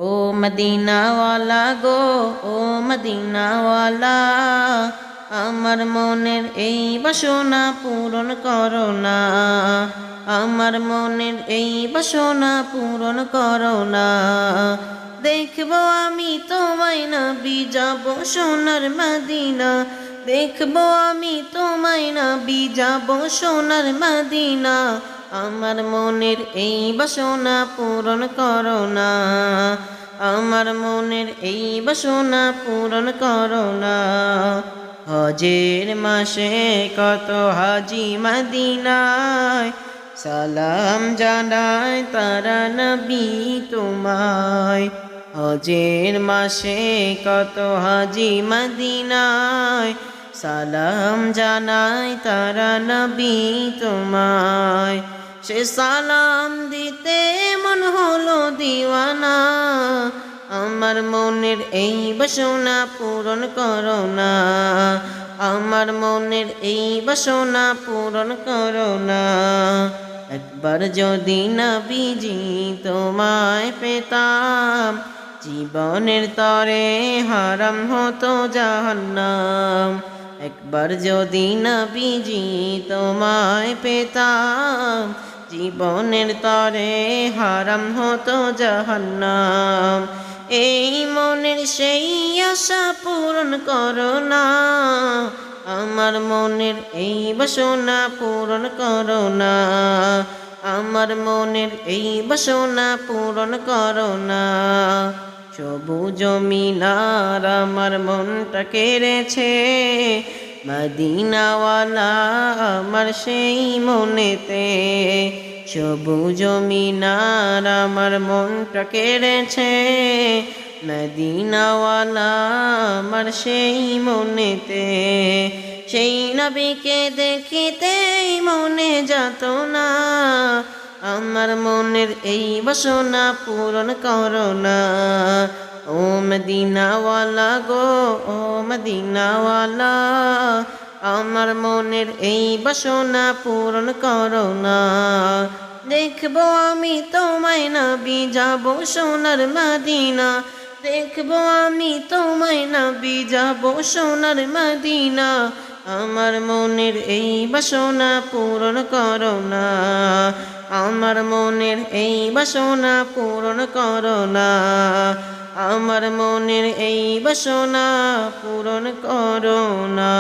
ও মদিনাওয়ালা গো, ও মদিনাওয়ালা, আমার মনের এই বাসনা পূরণ করো না। আমার মনের এই বাসনা পূরণ করো না। দেখবো আমি তোমায় নবী, যাব সোনার মদিনা। দেখবো আমি তোমায় নবী, যাব সোনার মদিনা। আমার মনের এই বাসনা পূরণ করো না। আমার মনের এই বাসনা পূরণ করো না। হজের মাসে কত হাজি মদিনায়, সালাম জানায় তারা নবী তোমায়। হজের মাসে কত হাজি মদিনায়, সালাম জানায় তারা নবী তোমায়। সে সালাম দিতে মন হলো দিওয়ানা। আমার মনের এই বাসনা পূরণ করো না। আমার মনের এই বাসনা পূরণ করো না। একবার যদি নবীজি তোমায় পেতাম, জীবনের তরে হারাম হতো জাহান্নাম। একবার যদি নবীজি তোমায় পেতাম, জীবনের তরে হারাম হতো জাহান্নাম। এই মনের সেই আশা পূরণ করো না। আমার মনের এই বাসনা পূরণ করো না। আমার মনের এই বাসনা পূরণ করো না। সবুজ মিনার আমার মনটা কেড়েছে, মদিনাওয়ালা আমার সেই মনেতে। সবুজ মিনার আমার মনটা কেড়েছে, মদিনাওয়ালা আমার সেই মনেতে। সেই নবীকে দেখিতেই মনে যেত না। আমার মনের এই বাসনা পূরণ করো না। ও মদিনাওয়ালা গো, ও মদিনাওয়ালা, আমার মনের এই বাসনা পূরণ করো না। দেখবো আমি তোমায় নবী, যাব সোনার মদিনা। দেখবো আমি তোমায় নবী, যাব সোনার মদিনা। আমার মনের এই বাসনা পূরণ করো না। আমার মনের এই বাসনা পূরণ করো না। আমার মনের এই বাসনা পূরণ করো না।